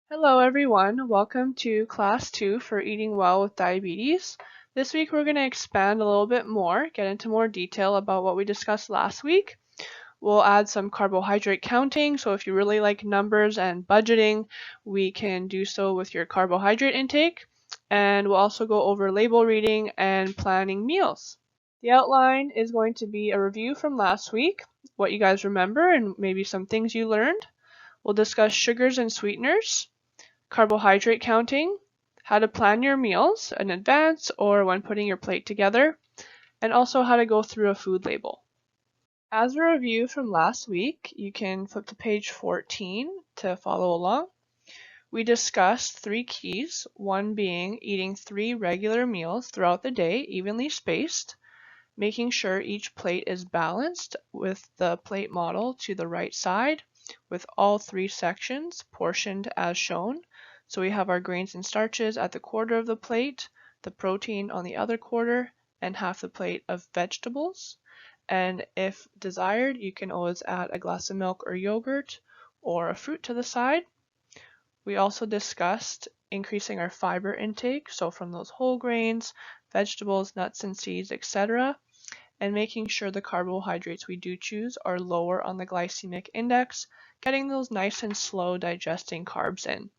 Hello everyone, welcome to class 2 for eating well with diabetes. This week we're going to expand a little bit more, get into more detail about what we discussed last week. We'll add some carbohydrate counting, so if you really like numbers and budgeting, we can do so with your carbohydrate intake. And we'll also go over label reading and planning meals. The outline is going to be a review from last week, what you guys remember and maybe some things you learned. We'll discuss sugars and sweeteners, carbohydrate counting, how to plan your meals in advance or when putting your plate together, and also how to go through a food label. As a review from last week, you can flip to page 14 to follow along. We discussed 3 keys, one being eating 3 regular meals throughout the day, evenly spaced, making sure each plate is balanced with the plate model to the right side, with all 3 sections portioned as shown. So we have our grains and starches at the quarter of the plate, the protein on the other quarter, and half the plate of vegetables. And if desired, you can always add a glass of milk or yogurt or a fruit to the side. We also discussed increasing our fiber intake, so from those whole grains, vegetables, nuts and seeds, etc., and making sure the carbohydrates we do choose are lower on the glycemic index, getting those nice and slow digesting carbs in.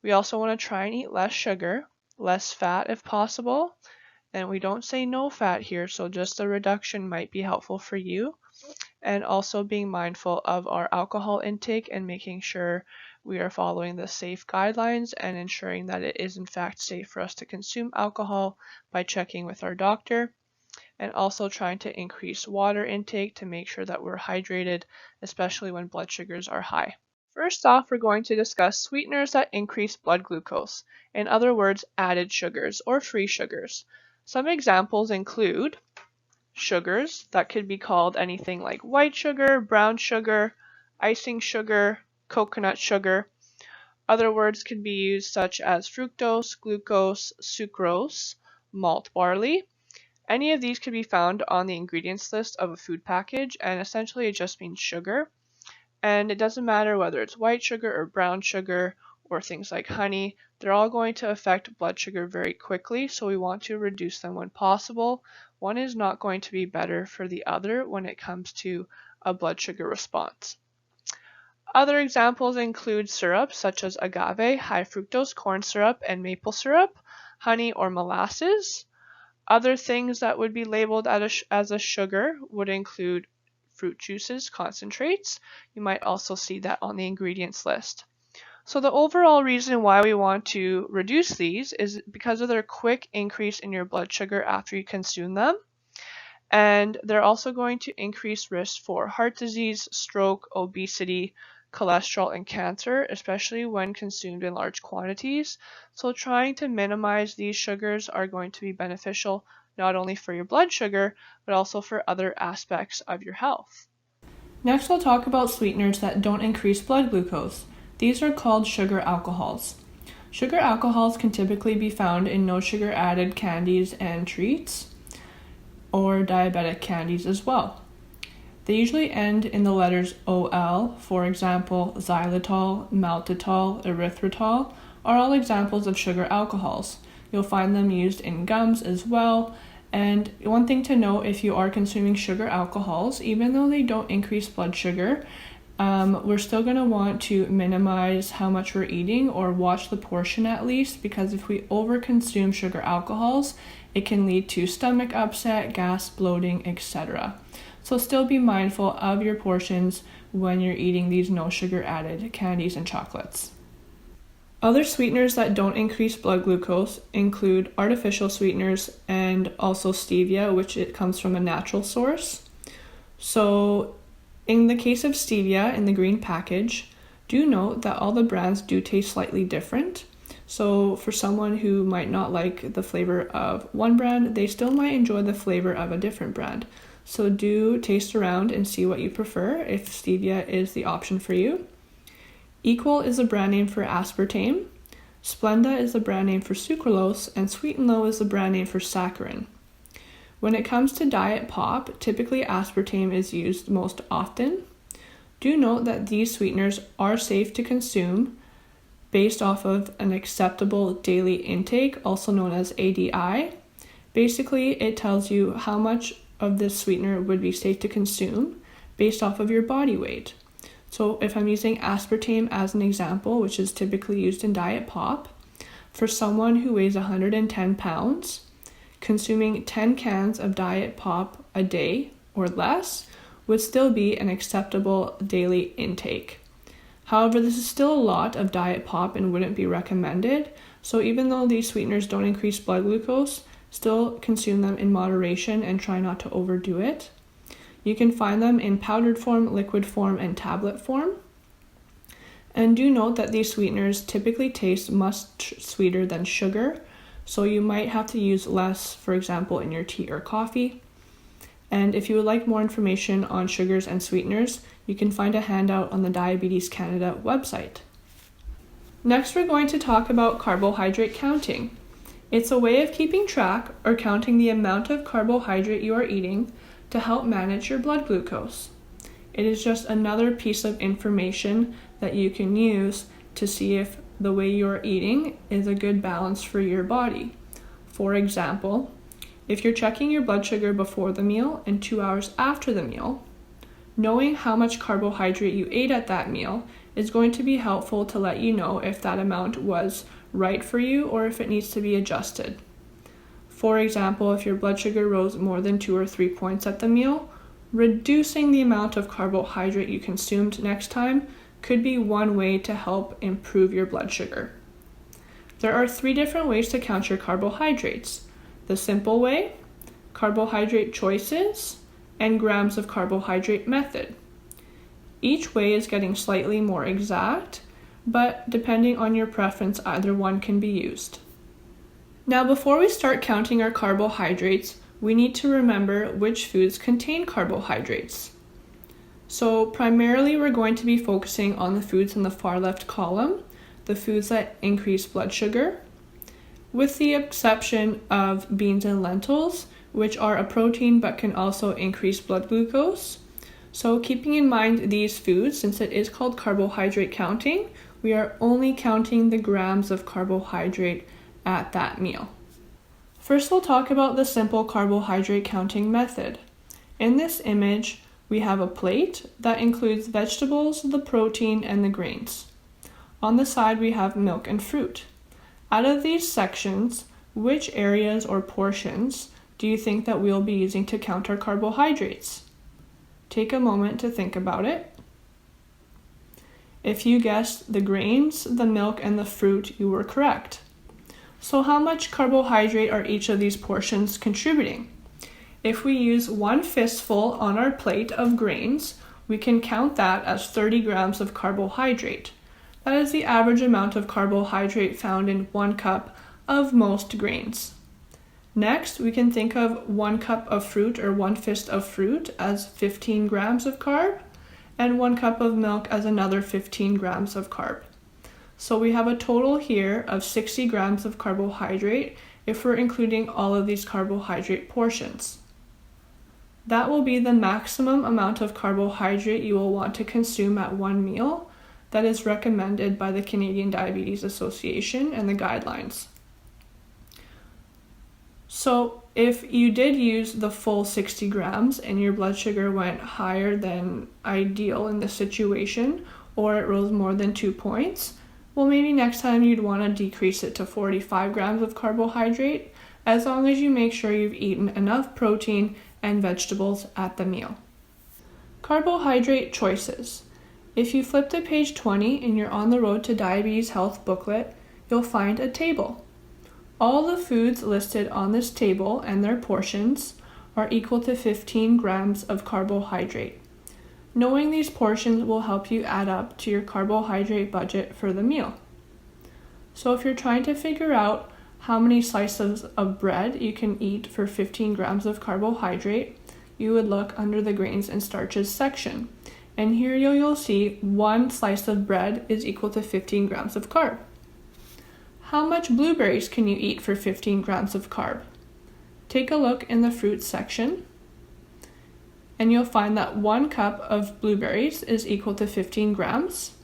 We also want to try and eat less sugar, less fat if possible, and we don't say no fat here, so just a reduction might be helpful for you. And also being mindful of our alcohol intake and making sure we are following the safe guidelines and ensuring that it is in fact safe for us to consume alcohol by checking with our doctor. And also trying to increase water intake to make sure that we're hydrated, especially when blood sugars are high. First off, we're going to discuss sweeteners that increase blood glucose, in other words, added sugars or free sugars. Some examples include sugars that could be called anything like white sugar, brown sugar, icing sugar, coconut sugar. Other words could be used such as fructose, glucose, sucrose, malt barley. Any of these could be found on the ingredients list of a food package, and essentially it just means sugar. And it doesn't matter whether it's white sugar or brown sugar or things like honey, they're all going to affect blood sugar very quickly, so we want to reduce them when possible. One is not going to be better for the other when it comes to a blood sugar response. Other examples include syrups such as agave, high fructose corn syrup, and maple syrup, honey or molasses. Other things that would be labeled as a sugar would include fruit juices, concentrates. You might also see that on the ingredients list. So the overall reason why we want to reduce these is because of their quick increase in your blood sugar after you consume them. And they're also going to increase risk for heart disease, stroke, obesity, cholesterol, and cancer, especially when consumed in large quantities. So trying to minimize these sugars are going to be beneficial not only for your blood sugar, but also for other aspects of your health. Next, we'll talk about sweeteners that don't increase blood glucose. These are called sugar alcohols. Sugar alcohols can typically be found in no sugar added candies and treats, or diabetic candies as well. They usually end in the letters OL, for example, xylitol, maltitol, erythritol are all examples of sugar alcohols. You'll find them used in gums as well. And one thing to note, if you are consuming sugar alcohols, even though they don't increase blood sugar, we're still going to want to minimize how much we're eating or watch the portion at least, because if we overconsume sugar alcohols, it can lead to stomach upset, gas, bloating, etc. So still be mindful of your portions when you're eating these no sugar added candies and chocolates. Other sweeteners that don't increase blood glucose include artificial sweeteners and also stevia, which it comes from a natural source. So in the case of stevia in the green package, do note that all the brands do taste slightly different. So for someone who might not like the flavor of one brand, they still might enjoy the flavor of a different brand. So do taste around and see what you prefer if stevia is the option for you. Equal is a brand name for aspartame, Splenda is the brand name for sucralose, and Sweet and Low is the brand name for saccharin. When it comes to diet pop, typically aspartame is used most often. Do note that these sweeteners are safe to consume, based off of an acceptable daily intake, also known as ADI. Basically, it tells you how much of this sweetener would be safe to consume based off of your body weight. So if I'm using aspartame as an example, which is typically used in diet pop, for someone who weighs 110 pounds, consuming 10 cans of diet pop a day or less would still be an acceptable daily intake. However, this is still a lot of diet pop and wouldn't be recommended. So even though these sweeteners don't increase blood glucose, still consume them in moderation and try not to overdo it. You can find them in powdered form, liquid form, and tablet form. And do note that these sweeteners typically taste much sweeter than sugar, so you might have to use less, for example, in your tea or coffee. And if you would like more information on sugars and sweeteners, you can find a handout on the Diabetes Canada website. Next, we're going to talk about carbohydrate counting. It's a way of keeping track or counting the amount of carbohydrate you are eating to help manage your blood glucose. It is just another piece of information that you can use to see if the way you're eating is a good balance for your body. For example, if you're checking your blood sugar before the meal and 2 hours after the meal, knowing how much carbohydrate you ate at that meal is going to be helpful to let you know if that amount was right for you or if it needs to be adjusted. For example, if your blood sugar rose more than 2 or 3 points at the meal, reducing the amount of carbohydrate you consumed next time could be one way to help improve your blood sugar. There are 3 different ways to count your carbohydrates: the simple way, carbohydrate choices, and grams of carbohydrate method. Each way is getting slightly more exact, but depending on your preference, either one can be used. Now, before we start counting our carbohydrates, we need to remember which foods contain carbohydrates. So primarily we're going to be focusing on the foods in the far left column, the foods that increase blood sugar, with the exception of beans and lentils, which are a protein but can also increase blood glucose. So keeping in mind these foods, since it is called carbohydrate counting, we are only counting the grams of carbohydrate at that meal. First, we'll talk about the simple carbohydrate counting method. In this image, we have a plate that includes vegetables, the protein, and the grains. On the side, we have milk and fruit. Out of these sections, which areas or portions do you think that we'll be using to count our carbohydrates? Take a moment to think about it. If you guessed the grains, the milk, and the fruit, you were correct. So how much carbohydrate are each of these portions contributing? If we use 1 fistful on our plate of grains, we can count that as 30 grams of carbohydrate. That is the average amount of carbohydrate found in 1 cup of most grains. Next, we can think of 1 cup of fruit or 1 fist of fruit as 15 grams of carb, and 1 cup of milk as another 15 grams of carb. So we have a total here of 60 grams of carbohydrate if we're including all of these carbohydrate portions. That will be the maximum amount of carbohydrate you will want to consume at one meal that is recommended by the Canadian Diabetes Association and the guidelines. So if you did use the full 60 grams and your blood sugar went higher than ideal in this situation, or it rose more than 2 points, well, maybe next time you'd want to decrease it to 45 grams of carbohydrate, as long as you make sure you've eaten enough protein and vegetables at the meal. Carbohydrate choices. If you flip to page 20 in your On the Road to Diabetes Health booklet, you'll find a table. All the foods listed on this table and their portions are equal to 15 grams of carbohydrate. Knowing these portions will help you add up to your carbohydrate budget for the meal. So if you're trying to figure out how many slices of bread you can eat for 15 grams of carbohydrate, you would look under the grains and starches section. And here you'll see 1 slice of bread is equal to 15 grams of carb. How much blueberries can you eat for 15 grams of carb? Take a look in the fruit section, and you'll find that 1 cup of blueberries is equal to 15 grams.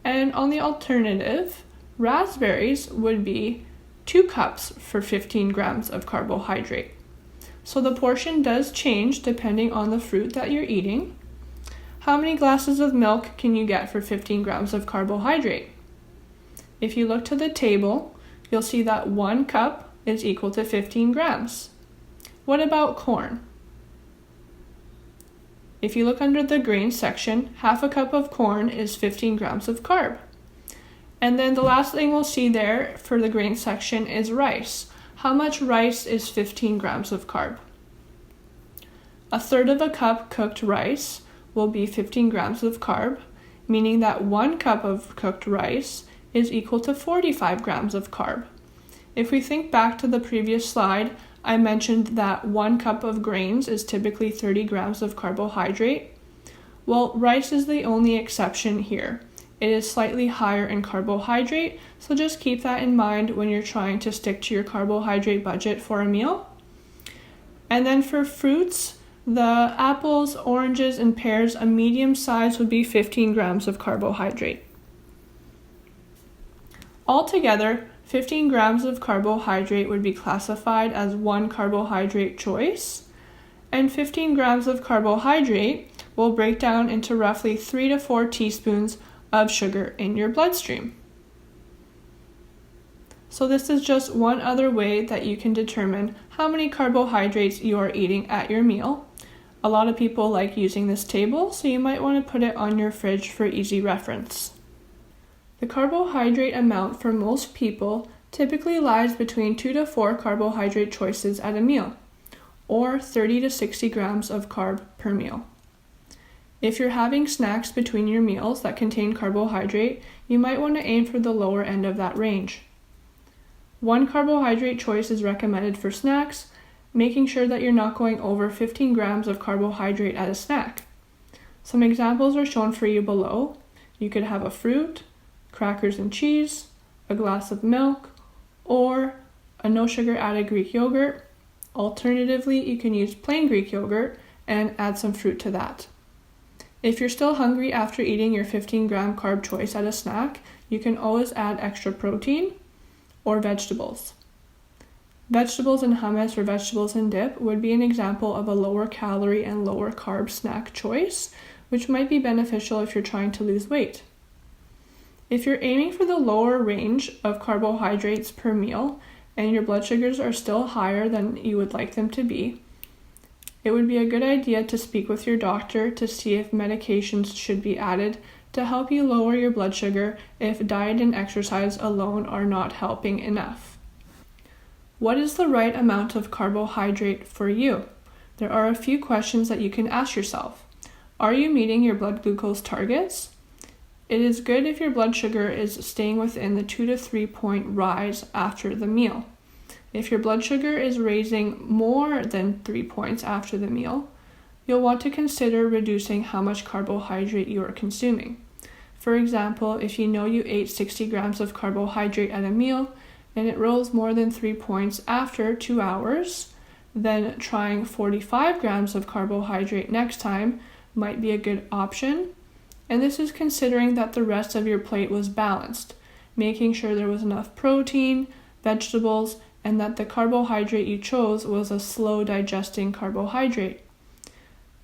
And on the alternative, Raspberries would be 2 cups for 15 grams of carbohydrate. So the portion does change depending on the fruit that you're eating. How many glasses of milk can you get for 15 grams of carbohydrate? If you look to the table, you'll see that 1 cup is equal to 15 grams. What about corn? If you look under the grain section, half a cup of corn is 15 grams of carb. And then the last thing we'll see there for the grain section is rice. How much rice is 15 grams of carb? A third of a cup cooked rice will be 15 grams of carb, meaning that 1 cup of cooked rice is equal to 45 grams of carb. If we think back to the previous slide, I mentioned that 1 cup of grains is typically 30 grams of carbohydrate. Well, rice is the only exception here. It is slightly higher in carbohydrate, so just keep that in mind when you're trying to stick to your carbohydrate budget for a meal. And then for fruits, the apples, oranges, and pears, a medium size would be 15 grams of carbohydrate. Altogether, 15 grams of carbohydrate would be classified as 1 carbohydrate choice, and 15 grams of carbohydrate will break down into roughly 3 to 4 teaspoons of sugar in your bloodstream. So this is just one other way that you can determine how many carbohydrates you are eating at your meal. A lot of people like using this table, so you might want to put it on your fridge for easy reference. The carbohydrate amount for most people typically lies between 2 to 4 carbohydrate choices at a meal, or 30 to 60 grams of carb per meal. If you're having snacks between your meals that contain carbohydrate, you might want to aim for the lower end of that range. 1 carbohydrate choice is recommended for snacks, making sure that you're not going over 15 grams of carbohydrate at a snack. Some examples are shown for you below. You could have a fruit, crackers and cheese, a glass of milk, or a no sugar added Greek yogurt. Alternatively, you can use plain Greek yogurt and add some fruit to that. If you're still hungry after eating your 15 gram carb choice at a snack, you can always add extra protein or vegetables. Vegetables and hummus or vegetables and dip would be an example of a lower calorie and lower carb snack choice, which might be beneficial if you're trying to lose weight. If you're aiming for the lower range of carbohydrates per meal and your blood sugars are still higher than you would like them to be, it would be a good idea to speak with your doctor to see if medications should be added to help you lower your blood sugar if diet and exercise alone are not helping enough. What is the right amount of carbohydrate for you? There are a few questions that you can ask yourself. Are you meeting your blood glucose targets? It is good if your blood sugar is staying within the 2 to 3 point rise after the meal. If your blood sugar is raising more than 3 points after the meal, you'll want to consider reducing how much carbohydrate you are consuming. For example, if you know you ate 60 grams of carbohydrate at a meal and it rose more than 3 points after 2 hours, then trying 45 grams of carbohydrate next time might be a good option. And this is considering that the rest of your plate was balanced, making sure there was enough protein, vegetables, and that the carbohydrate you chose was a slow digesting carbohydrate.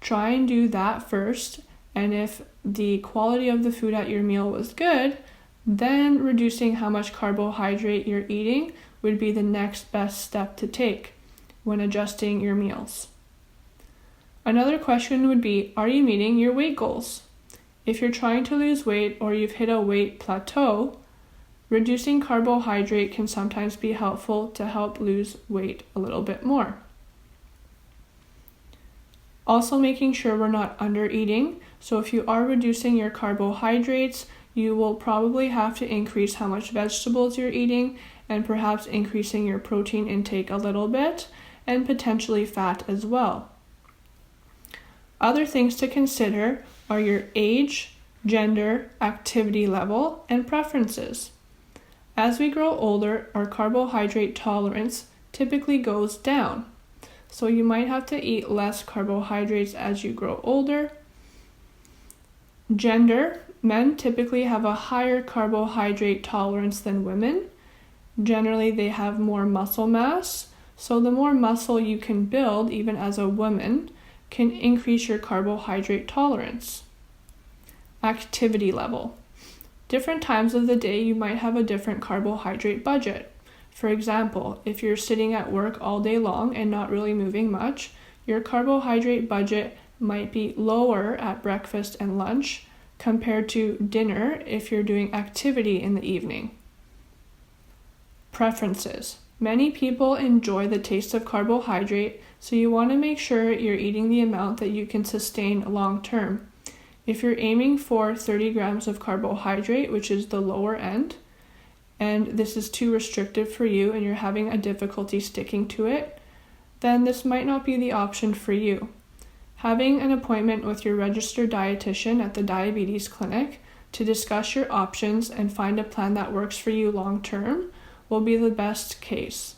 Try and do that first, and if the quality of the food at your meal was good, then reducing how much carbohydrate you're eating would be the next best step to take when adjusting your meals. Another question would be, are you meeting your weight goals? If you're trying to lose weight or you've hit a weight plateau, reducing carbohydrate can sometimes be helpful to help lose weight a little bit more. Also making sure we're not under eating. So if you are reducing your carbohydrates, you will probably have to increase how much vegetables you're eating and perhaps increasing your protein intake a little bit and potentially fat as well. Other things to consider are your age, gender, activity level, and preferences. As we grow older, our carbohydrate tolerance typically goes down. So you might have to eat less carbohydrates as you grow older. Gender Men typically have a higher carbohydrate tolerance than women. Generally, they have more muscle mass, so the more muscle you can build, even as a woman, can increase your carbohydrate tolerance. Activity level. Different times of the day, you might have a different carbohydrate budget. For example, if you're sitting at work all day long and not really moving much, your carbohydrate budget might be lower at breakfast and lunch compared to dinner if you're doing activity in the evening. Preferences. Many people enjoy the taste of carbohydrate, so you want to make sure you're eating the amount that you can sustain long term. If you're aiming for 30 grams of carbohydrate, which is the lower end, and this is too restrictive for you and you're having a difficulty sticking to it, then this might not be the option for you. Having an appointment with your registered dietitian at the diabetes clinic to discuss your options and find a plan that works for you long term will be the best case.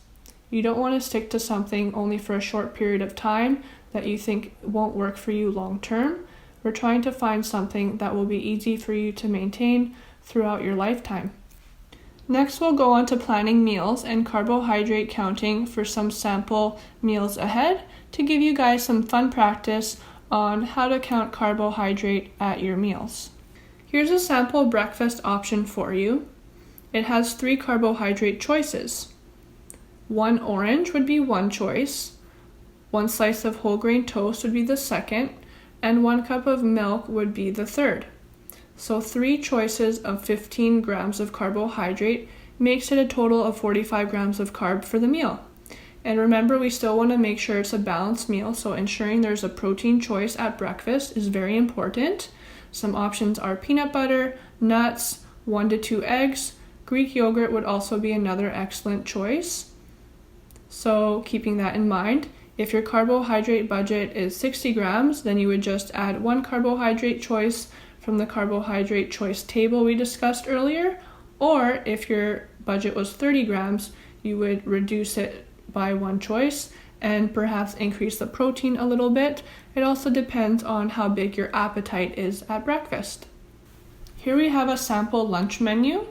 You don't want to stick to something only for a short period of time that you think won't work for you long term. We're trying to find something that will be easy for you to maintain throughout your lifetime. Next, we'll go on to planning meals and carbohydrate counting for some sample meals ahead to give you guys some fun practice on how to count carbohydrate at your meals. Here's a sample breakfast option for you. It has 3 carbohydrate choices. 1 orange would be one choice, 1 slice of whole grain toast would be the second, and 1 cup of milk would be the third. So 3 choices of 15 grams of carbohydrate makes it a total of 45 grams of carb for the meal. And remember, we still want to make sure it's a balanced meal, so ensuring there's a protein choice at breakfast is very important. Some options are peanut butter, nuts, 1 to 2 eggs. Greek yogurt would also be another excellent choice. So keeping that in mind, if your carbohydrate budget is 60 grams, then you would just add 1 carbohydrate choice from the carbohydrate choice table we discussed earlier, or if your budget was 30 grams, you would reduce it by 1 choice and perhaps increase the protein a little bit. It also depends on how big your appetite is at breakfast. Here we have a sample lunch menu.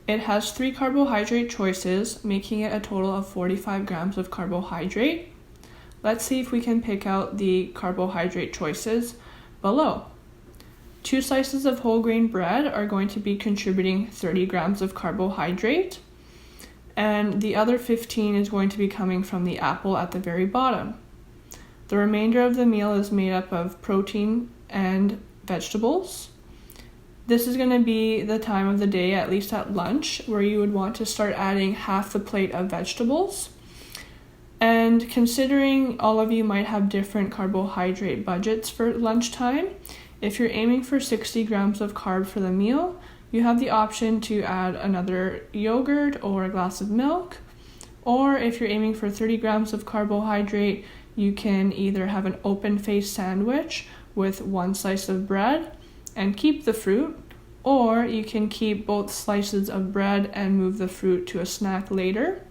It has 3 carbohydrate choices, making it a total of 45 grams of carbohydrate. Let's see if we can pick out the carbohydrate choices below. 2 slices of whole grain bread are going to be contributing 30 grams of carbohydrate, and the other 15 is going to be coming from the apple at the very bottom. The remainder of the meal is made up of protein and vegetables. This is going to be the time of the day, at least at lunch, where you would want to start adding half the plate of vegetables. And considering all of you might have different carbohydrate budgets for lunchtime, if you're aiming for 60 grams of carb for the meal, you have the option to add another yogurt or a glass of milk. Or if you're aiming for 30 grams of carbohydrate, you can either have an open-faced sandwich with 1 slice of bread and keep the fruit, or you can keep both slices of bread and move the fruit to a snack later.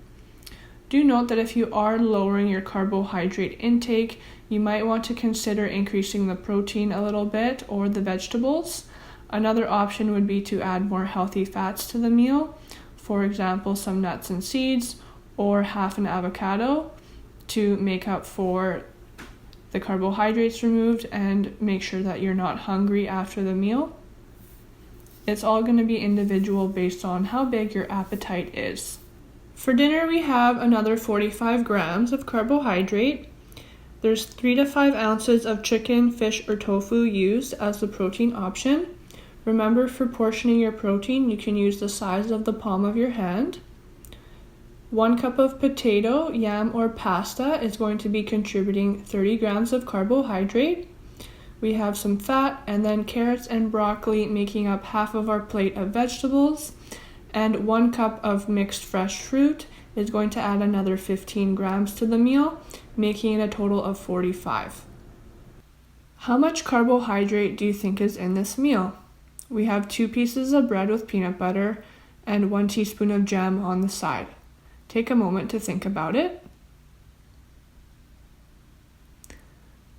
Do note that if you are lowering your carbohydrate intake, you might want to consider increasing the protein a little bit or the vegetables. Another option would be to add more healthy fats to the meal, for example, some nuts and seeds or half an avocado to make up for the carbohydrates removed and make sure that you're not hungry after the meal. It's all going to be individual based on how big your appetite is. For dinner, we have another 45 grams of carbohydrate. There's 3 to 5 ounces of chicken, fish, or tofu used as the protein option. Remember, for portioning your protein, you can use the size of the palm of your hand. 1 cup of potato, yam, or pasta is going to be contributing 30 grams of carbohydrate. We have some fat, and then carrots and broccoli making up half of our plate of vegetables. And 1 cup of mixed fresh fruit is going to add another 15 grams to the meal, making it a total of 45. How much carbohydrate do you think is in this meal? We have 2 pieces of bread with peanut butter and 1 teaspoon of jam on the side. Take a moment to think about it.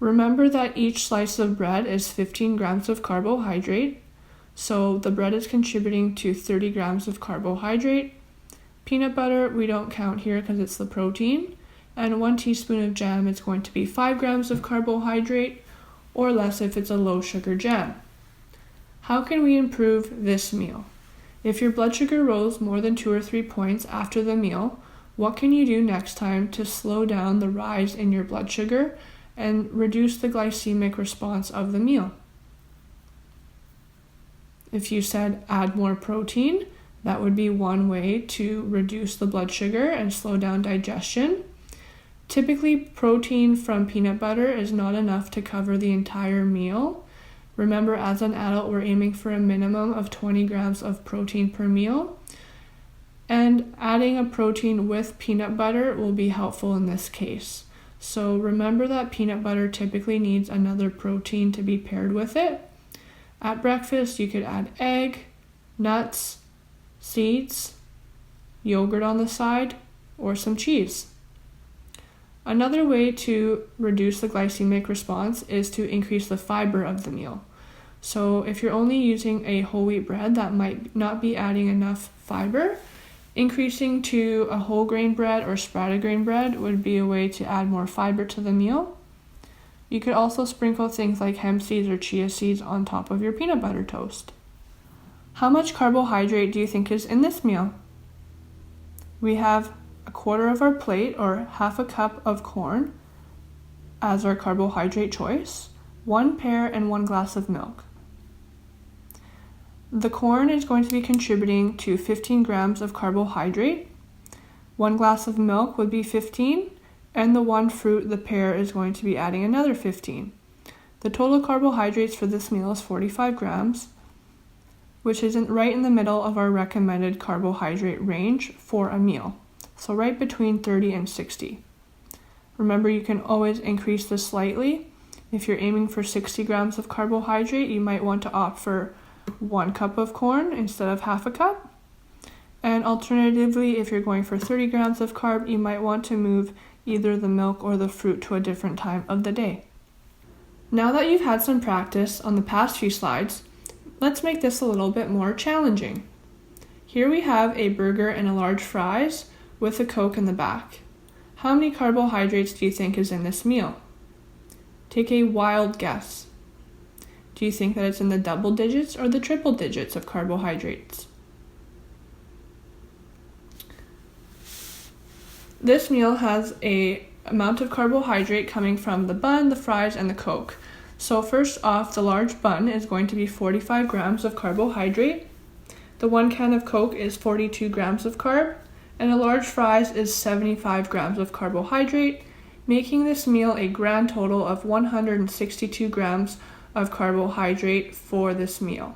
Remember that each slice of bread is 15 grams of carbohydrate, So the bread is contributing to 30 grams of carbohydrate. Peanut butter, we don't count here because it's the protein. And 1 teaspoon of jam is going to be 5 grams of carbohydrate, or less if it's a low sugar jam. How can we improve this meal? If your blood sugar rose more than 2 or 3 points after the meal, what can you do next time to slow down the rise in your blood sugar and reduce the glycemic response of the meal? If you said add more protein, that would be one way to reduce the blood sugar and slow down digestion. Typically, protein from peanut butter is not enough to cover the entire meal. Remember, as an adult, we're aiming for a minimum of 20 grams of protein per meal. And adding a protein with peanut butter will be helpful in this case. So remember that peanut butter typically needs another protein to be paired with it. At breakfast, you could add egg, nuts, seeds, yogurt on the side, or some cheese. Another way to reduce the glycemic response is to increase the fiber of the meal. So if you're only using a whole wheat bread, that might not be adding enough fiber. Increasing to a whole grain bread or sprouted grain bread would be a way to add more fiber to the meal. You could also sprinkle things like hemp seeds or chia seeds on top of your peanut butter toast. How much carbohydrate do you think is in this meal? We have a quarter of our plate, or half a cup of corn, as our carbohydrate choice, 1 pear, and 1 glass of milk. The corn is going to be contributing to 15 grams of carbohydrate. 1 glass of milk would be 15, and the 1 fruit, the pear, is going to be adding another 15. The total carbohydrates for this meal is 45 grams, which is right in the middle of our recommended carbohydrate range for a meal. So right between 30 and 60. Remember, you can always increase this slightly. If you're aiming for 60 grams of carbohydrate, you might want to opt for 1 cup of corn instead of half a cup. And alternatively, if you're going for 30 grams of carb, you might want to move either the milk or the fruit to a different time of the day. Now that you've had some practice on the past few slides, let's make this a little bit more challenging. Here we have a burger and a large fries with a Coke in the back. How many carbohydrates do you think is in this meal? Take a wild guess. Do you think that it's in the double digits or the triple digits of carbohydrates? This meal has an amount of carbohydrate coming from the bun, the fries, and the Coke. So first off, the large bun is going to be 45 grams of carbohydrate. The 1 can of Coke is 42 grams of carb, and a large fries is 75 grams of carbohydrate, making this meal a grand total of 162 grams of carbohydrate for this meal.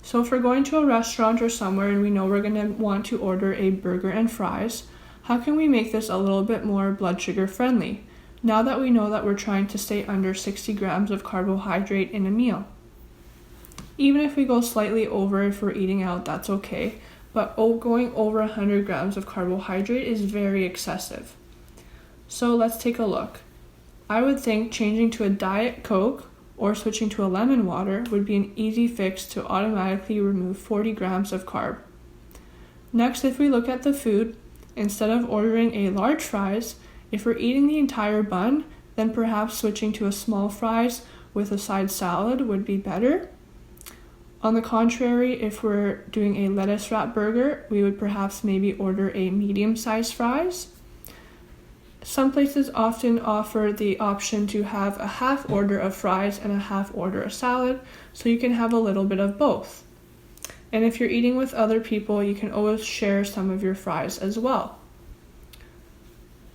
So if we're going to a restaurant or somewhere and we know we're going to want to order a burger and fries, how can we make this a little bit more blood sugar friendly, now that we know that we're trying to stay under 60 grams of carbohydrate in a meal? Even if we go slightly over, if we're eating out, that's okay, but going over 100 grams of carbohydrate is very excessive. So let's take a look. I would think changing to a Diet Coke or switching to a lemon water would be an easy fix to automatically remove 40 grams of carb. Next, if we look at the food, instead of ordering a large fries, if we're eating the entire bun, then perhaps switching to a small fries with a side salad would be better. On the contrary, if we're doing a lettuce wrap burger, we would perhaps maybe order a medium-sized fries. Some places often offer the option to have a half order of fries and a half order of salad, so you can have a little bit of both. And if you're eating with other people, you can always share some of your fries as well.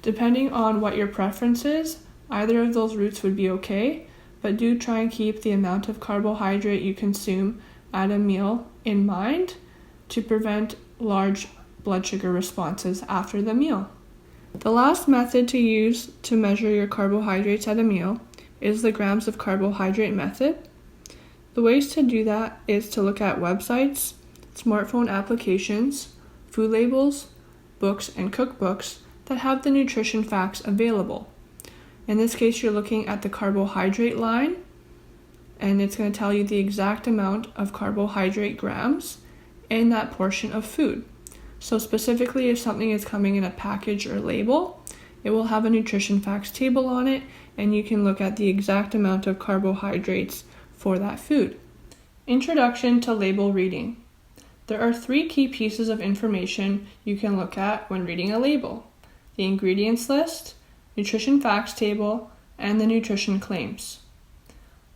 Depending on what your preference is, either of those routes would be okay, but do try and keep the amount of carbohydrate you consume at a meal in mind to prevent large blood sugar responses after the meal. The last method to use to measure your carbohydrates at a meal is the grams of carbohydrate method. The ways to do that is to look at websites, smartphone applications, food labels, books, and cookbooks that have the nutrition facts available. In this case, you're looking at the carbohydrate line, and it's going to tell you the exact amount of carbohydrate grams in that portion of food. So specifically, if something is coming in a package or label, it will have a nutrition facts table on it, and you can look at the exact amount of carbohydrates for that food. Introduction to label reading. There are 3 key pieces of information you can look at when reading a label: the ingredients list, nutrition facts table, and the nutrition claims.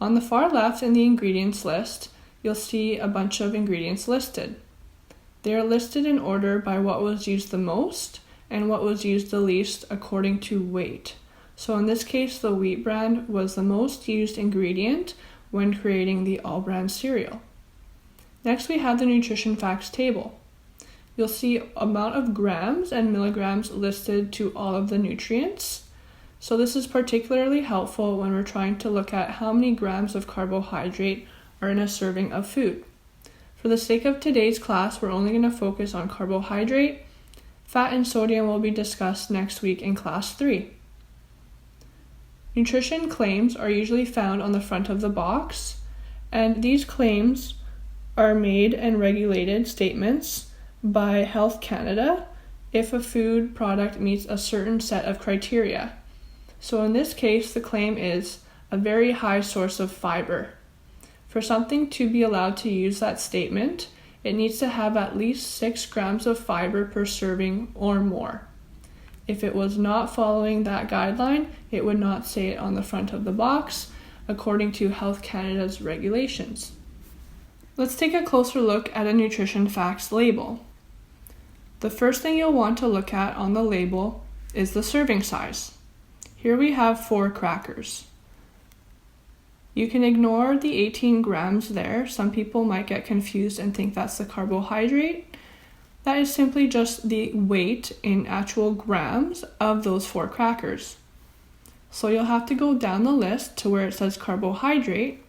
On the far left in the ingredients list, you'll see a bunch of ingredients listed. They are listed in order by what was used the most and what was used the least according to weight. So in this case, the wheat bran was the most used ingredient when creating the all bran cereal. Next, we have the nutrition facts table. You'll see amount of grams and milligrams listed to all of the nutrients. So this is particularly helpful when we're trying to look at how many grams of carbohydrate are in a serving of food. For the sake of today's class, we're only going to focus on carbohydrate. Fat and sodium will be discussed next week in class 3. Nutrition claims are usually found on the front of the box, and these claims are made and regulated statements by Health Canada if a food product meets a certain set of criteria. So in this case, the claim is a very high source of fiber. For something to be allowed to use that statement, it needs to have at least 6 grams of fiber per serving or more. If it was not following that guideline, it would not say it on the front of the box, according to Health Canada's regulations. Let's take a closer look at a nutrition facts label. The first thing you'll want to look at on the label is the serving size. Here we have 4 crackers. You can ignore the 18 grams there. Some people might get confused and think that's the carbohydrate. That is simply just the weight in actual grams of those 4 crackers. So you'll have to go down the list to where it says carbohydrate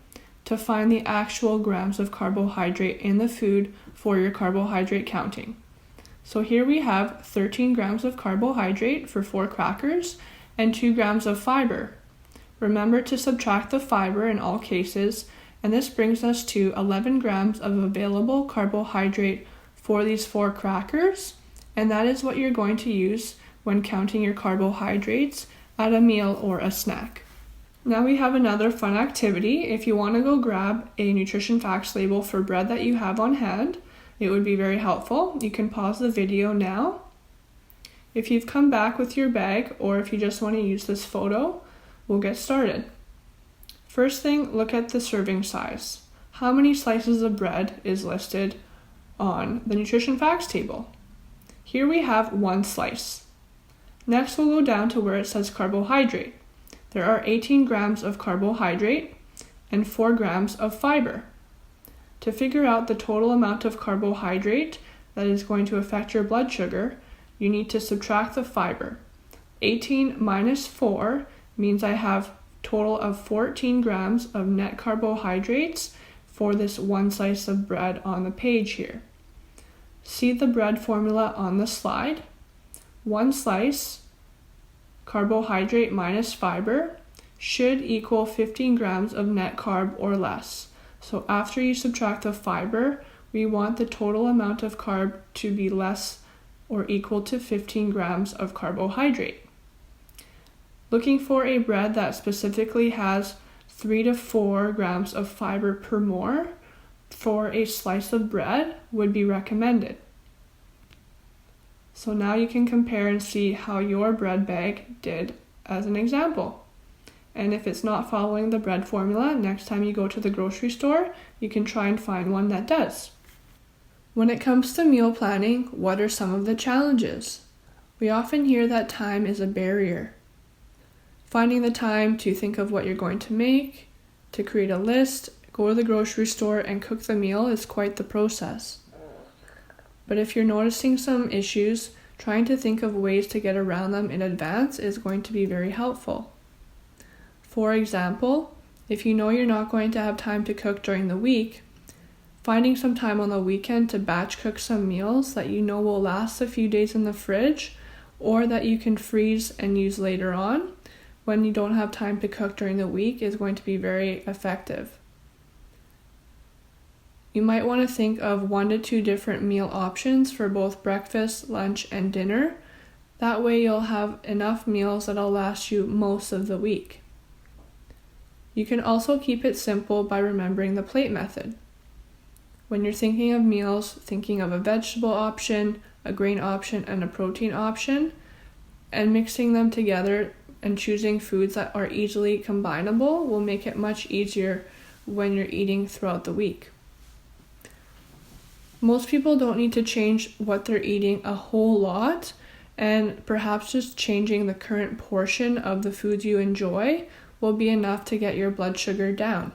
to find the actual grams of carbohydrate in the food for your carbohydrate counting. So here we have 13 grams of carbohydrate for 4 crackers and 2 grams of fiber. Remember to subtract the fiber in all cases, and this brings us to 11 grams of available carbohydrate for these 4 crackers, and that is what you're going to use when counting your carbohydrates at a meal or a snack. Now we have another fun activity. If you want to go grab a nutrition facts label for bread that you have on hand, it would be very helpful. You can pause the video now. If you've come back with your bag, or if you just want to use this photo, we'll get started. First thing, look at the serving size. How many slices of bread is listed on the nutrition facts table? Here we have 1 slice. Next, we'll go down to where it says carbohydrate. There are 18 grams of carbohydrate and 4 grams of fiber. To figure out the total amount of carbohydrate that is going to affect your blood sugar, you need to subtract the fiber. 18 minus 4 means I have total of 14 grams of net carbohydrates for this 1 slice of bread on the page here. See the bread formula on the slide. 1 slice carbohydrate minus fiber should equal 15 grams of net carb or less. So after you subtract the fiber, we want the total amount of carb to be less or equal to 15 grams of carbohydrate. Looking for a bread that specifically has 3 to 4 grams of fiber per more for a slice of bread would be recommended. So now you can compare and see how your bread bag did as an example. And if it's not following the bread formula, next time you go to the grocery store, you can try and find one that does. When it comes to meal planning, what are some of the challenges? We often hear that time is a barrier. Finding the time to think of what you're going to make, to create a list, go to the grocery store and cook the meal is quite the process. But if you're noticing some issues, trying to think of ways to get around them in advance is going to be very helpful. For example, if you know you're not going to have time to cook during the week, finding some time on the weekend to batch cook some meals that you know will last a few days in the fridge or that you can freeze and use later on when you don't have time to cook during the week is going to be very effective. You might want to think of 1 to 2 different meal options for both breakfast, lunch, and dinner. That way you'll have enough meals that'll last you most of the week. You can also keep it simple by remembering the plate method. When you're thinking of meals, thinking of a vegetable option, a grain option, and a protein option, and mixing them together and choosing foods that are easily combinable will make it much easier when you're eating throughout the week. Most people don't need to change what they're eating a whole lot, and perhaps just changing the current portion of the foods you enjoy will be enough to get your blood sugar down.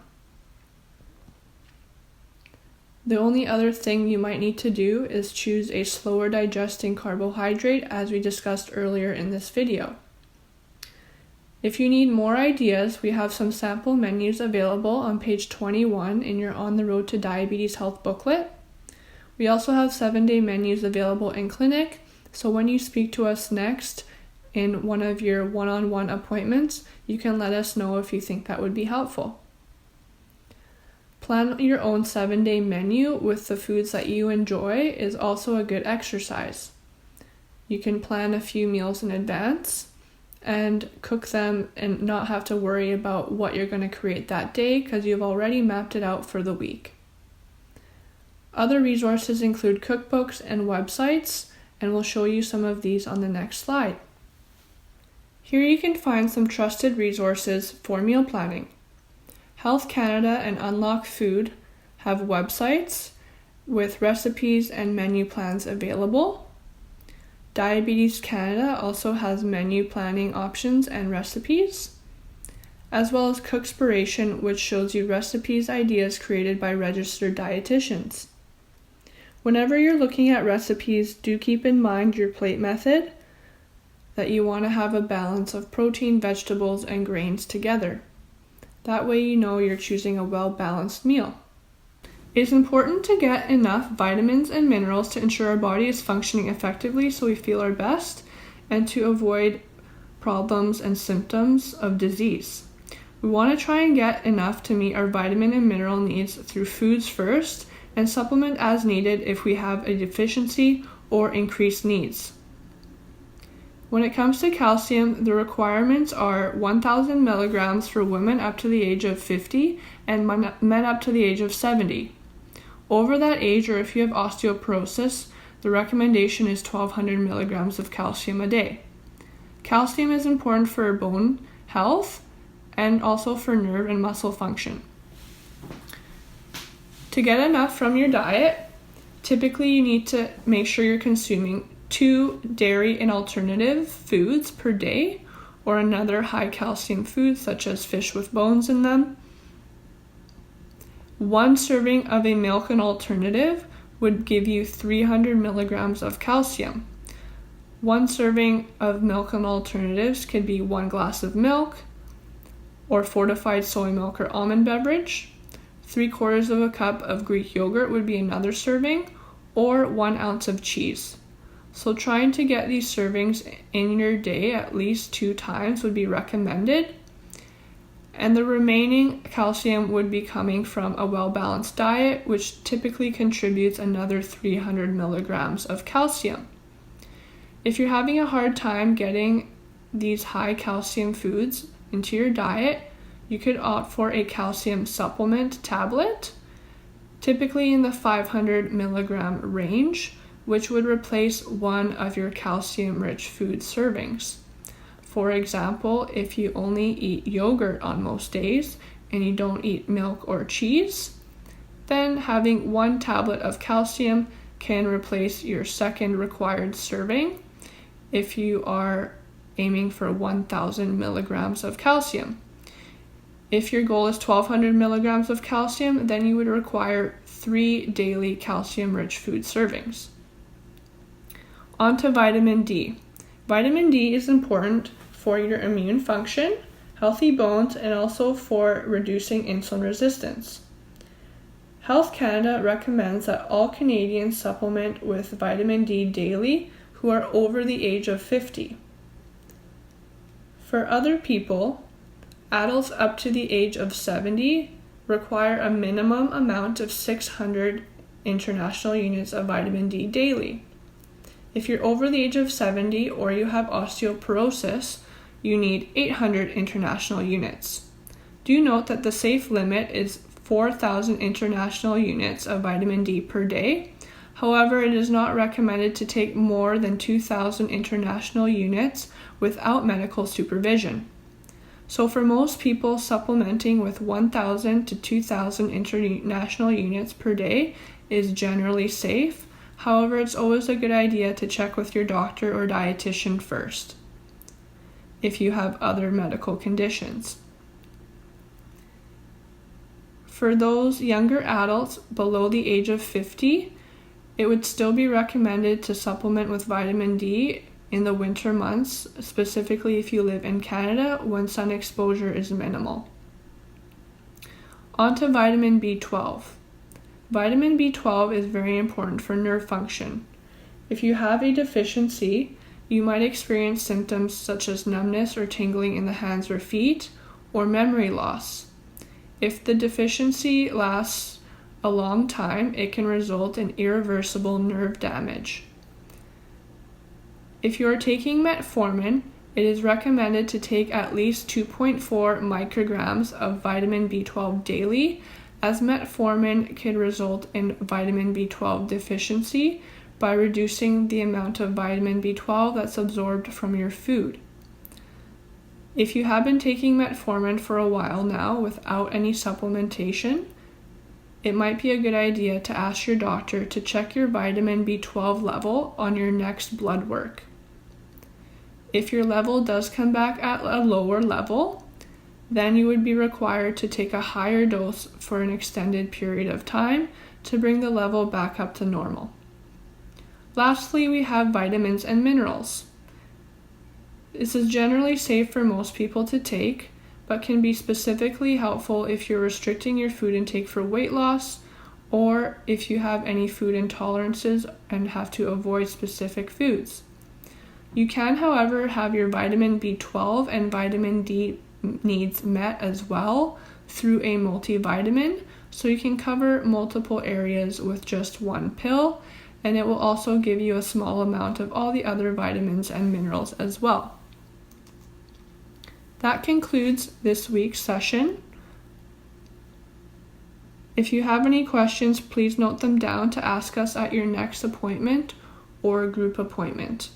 The only other thing you might need to do is choose a slower digesting carbohydrate, as we discussed earlier in this video. If you need more ideas, we have some sample menus available on page 21 in your On the Road to Diabetes Health booklet. We also have 7-day menus available in clinic, so when you speak to us next in one of your one-on-one appointments, you can let us know if you think that would be helpful. Plan your own 7-day menu with the foods that you enjoy is also a good exercise. You can plan a few meals in advance and cook them and not have to worry about what you're going to create that day because you've already mapped it out for the week. Other resources include cookbooks and websites, and we'll show you some of these on the next slide. Here you can find some trusted resources for meal planning. Health Canada and Unlock Food have websites with recipes and menu plans available. Diabetes Canada also has menu planning options and recipes, as well as Cookspiration, which shows you recipes ideas created by registered dietitians. Whenever you're looking at recipes, do keep in mind your plate method, that you want to have a balance of protein, vegetables, and grains together. That way you know you're choosing a well-balanced meal. It's important to get enough vitamins and minerals to ensure our body is functioning effectively so we feel our best and to avoid problems and symptoms of disease. We want to try and get enough to meet our vitamin and mineral needs through foods first and supplement as needed if we have a deficiency or increased needs. When it comes to calcium, the requirements are 1,000 milligrams for women up to the age of 50 and men up to the age of 70. Over that age, or if you have osteoporosis, the recommendation is 1,200 milligrams of calcium a day. Calcium is important for bone health and also for nerve and muscle function. To get enough from your diet, typically you need to make sure you're consuming 2 dairy and alternative foods per day, or another high calcium food such as fish with bones in them. 1 serving of a milk and alternative would give you 300 milligrams of calcium. 1 serving of milk and alternatives could be 1 glass of milk, or fortified soy milk or almond beverage. 3/4 of a cup of Greek yogurt would be another serving, or 1 ounce of cheese. So trying to get these servings in your day at least 2 times would be recommended. And the remaining calcium would be coming from a well-balanced diet, which typically contributes another 300 milligrams of calcium. If you're having a hard time getting these high calcium foods into your diet, you could opt for a calcium supplement tablet, typically in the 500 milligram range, which would replace 1 of your calcium-rich food servings. For example, if you only eat yogurt on most days and you don't eat milk or cheese, then having 1 tablet of calcium can replace your second required serving if you are aiming for 1,000 milligrams of calcium. If your goal is 1,200 milligrams of calcium, then you would require 3 daily calcium-rich food servings. On to vitamin D. Vitamin D is important for your immune function, healthy bones, and also for reducing insulin resistance. Health Canada recommends that all Canadians supplement with vitamin D daily who are over the age of 50. For other people, adults up to the age of 70 require a minimum amount of 600 international units of vitamin D daily. If you're over the age of 70 or you have osteoporosis, you need 800 international units. Do note that the safe limit is 4,000 international units of vitamin D per day. However, it is not recommended to take more than 2,000 international units without medical supervision. So for most people, supplementing with 1,000 to 2,000 international units per day is generally safe. However, it's always a good idea to check with your doctor or dietitian first if you have other medical conditions. For those younger adults below the age of 50, it would still be recommended to supplement with vitamin D in the winter months, specifically if you live in Canada when sun exposure is minimal. On to vitamin B12. Vitamin B12 is very important for nerve function. If you have a deficiency, you might experience symptoms such as numbness or tingling in the hands or feet, or memory loss. If the deficiency lasts a long time, it can result in irreversible nerve damage. If you are taking metformin, it is recommended to take at least 2.4 micrograms of vitamin B12 daily, as metformin can result in vitamin B12 deficiency by reducing the amount of vitamin B12 that's absorbed from your food. If you have been taking metformin for a while now without any supplementation, it might be a good idea to ask your doctor to check your vitamin B12 level on your next blood work. If your level does come back at a lower level, then you would be required to take a higher dose for an extended period of time to bring the level back up to normal. Lastly, we have vitamins and minerals. This is generally safe for most people to take, but can be specifically helpful if you're restricting your food intake for weight loss, or if you have any food intolerances and have to avoid specific foods. You can, however, have your vitamin B12 and vitamin D needs met as well through a multivitamin, so you can cover multiple areas with just one pill, and it will also give you a small amount of all the other vitamins and minerals as well. That concludes this week's session. If you have any questions, please note them down to ask us at your next appointment or group appointment.